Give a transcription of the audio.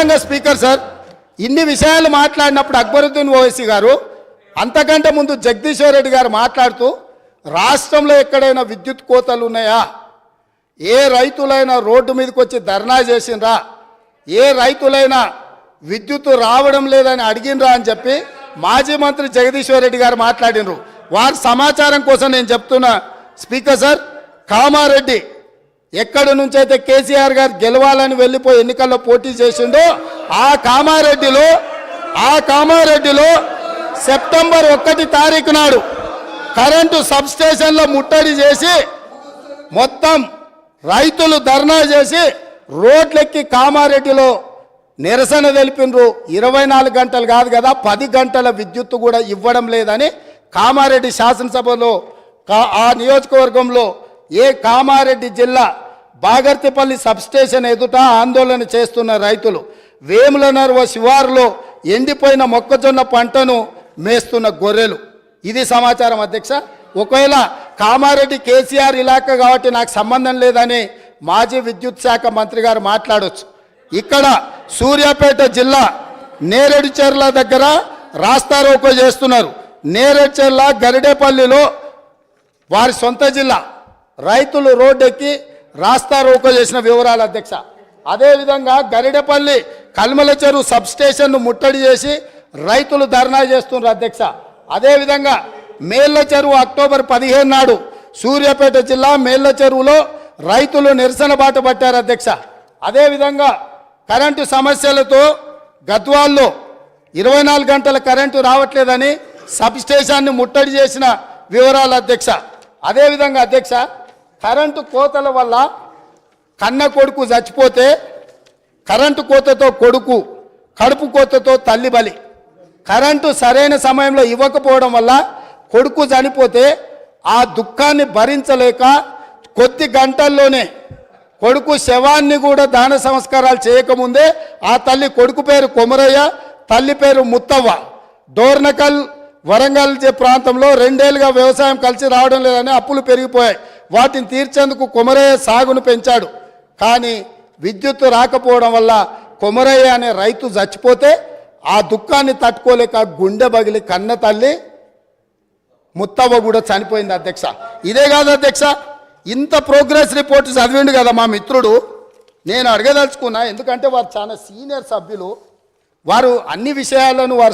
అదేవిధంగా speaker sir, ఇన్ని విషయాలు మాట్లాడినప్పుడు అక్బరుద్దీన్ ఓవైసీ గారు, అంతకంటే ముందు జగదీశ్వర్ రెడ్డి గారు మాట్లాడుతూ రాష్ట్రంలో ఎక్కడైనా విద్యుత్ కోతలు ఉన్నాయా, ఏ రైతులైనా రోడ్డు మీదకి వచ్చి ధర్నా చేసిండ్రా, ఏ రైతులైనా విద్యుత్ రావడం లేదని అడిగినరా అని చెప్పి మాజీ మంత్రి జగదీశ్వర్ రెడ్డి గారు మాట్లాడినరు. వారి సమాచారం కోసం నేను చెప్తున్నా స్పీకర్ సార్, కామారెడ్డి ఎక్కడి నుంచి అయితే కేసీఆర్ గారు గెలవాలని వెళ్ళిపోయి ఎన్నికల్లో పోటీ చేసిండో ఆ కామారెడ్డిలో సెప్టెంబర్ 1 తారీఖు నాడు కరెంటు సబ్స్టేషన్లో ముట్టడి చేసి మొత్తం రైతులు ధర్నా చేసి రోడ్లెక్కి కామారెడ్డిలో నిరసన తెలిపినరు. 24 గంటలు కాదు కదా, 10 గంటల విద్యుత్తు కూడా ఇవ్వడం లేదని కామారెడ్డి శాసనసభలో ఆ నియోజకవర్గంలో కామారెడ్డి జిల్లా బాగర్తిపల్లి సబ్స్టేషన్ ఎదుట ఆందోళన చేస్తున్న రైతులు, వేములనర్వ శివారులో ఎండిపోయిన మొక్కజొన్న పంటను మేస్తున్న గొర్రెలు. ఇది సమాచారం అధ్యక్ష. ఒకవేళ కామారెడ్డి కేసీఆర్ ఇలాకా కాబట్టి నాకు సంబంధం లేదని మాజీ విద్యుత్ శాఖ మంత్రి గారు మాట్లాడవచ్చు. ఇక్కడ సూర్యాపేట జిల్లా నేరేడుచెర్ల దగ్గర రాస్తారోకో చేస్తున్నారు. నేరేడుచెర్ల గరిడేపల్లిలో వారి సొంత జిల్లా రైతులు రోడ్డెక్కి రాస్తారోకో చేసిన వివరాలు అధ్యక్ష. అదేవిధంగా గరిడేపల్లి కల్మల చెరువు సబ్స్టేషన్ను ముట్టడి చేసి రైతులు ధర్నా చేస్తున్నారు అధ్యక్ష. అదేవిధంగా మేళ్ల చెరువు అక్టోబర్ 15 నాడు సూర్యాపేట జిల్లా మేళ్ల చెరువులో రైతులు నిరసన బాట పట్టారు అధ్యక్ష. అదేవిధంగా కరెంటు సమస్యలతో గద్వాల్లో 24 గంటల కరెంటు రావట్లేదని సబ్స్టేషన్ని ముట్టడి చేసిన వివరాలు అధ్యక్ష. అదేవిధంగా అధ్యక్ష, కరెంటు కోతల వల్ల కన్న కొడుకు చచ్చిపోతే కరెంటు కోతతో కొడుకు, కడుపు కోతతో తల్లి బలి. కరెంటు సరైన సమయంలో ఇవ్వకపోవడం వల్ల కొడుకు చనిపోతే ఆ దుఃఖాన్ని భరించలేక కొద్ది గంటల్లోనే కొడుకు శవాన్ని కూడా దాన సంస్కారాలు చేయకముందే ఆ తల్లి, కొడుకు పేరు కొమరయ్య, తల్లి పేరు ముత్తవ్వ, డోర్నకల్ వరంగల్ ప్రాంతంలో 2 ఏళ్లుగా వ్యవసాయం కలిసి రావడం లేదని అప్పులు పెరిగిపోయాయి. వాటిని తీర్చేందుకు కొమరయ్య సాగును పెంచాడు. కానీ విద్యుత్తు రాకపోవడం వల్ల కొమరయ్య అనే రైతు చచ్చిపోతే ఆ దుఃఖాన్ని తట్టుకోలేక గుండె బగిలి కన్న తల్లి ముత్తవ్వ కూడా చనిపోయింది అధ్యక్ష. ఇదే కాదు అధ్యక్ష, ఇంత ప్రోగ్రెస్ రిపోర్ట్ చదివిండు కదా మా మిత్రుడు. నేను అడగదలుచుకున్నా, ఎందుకంటే వారు చాలా సీనియర్ సభ్యులు, వారు అన్ని విషయాలను వారు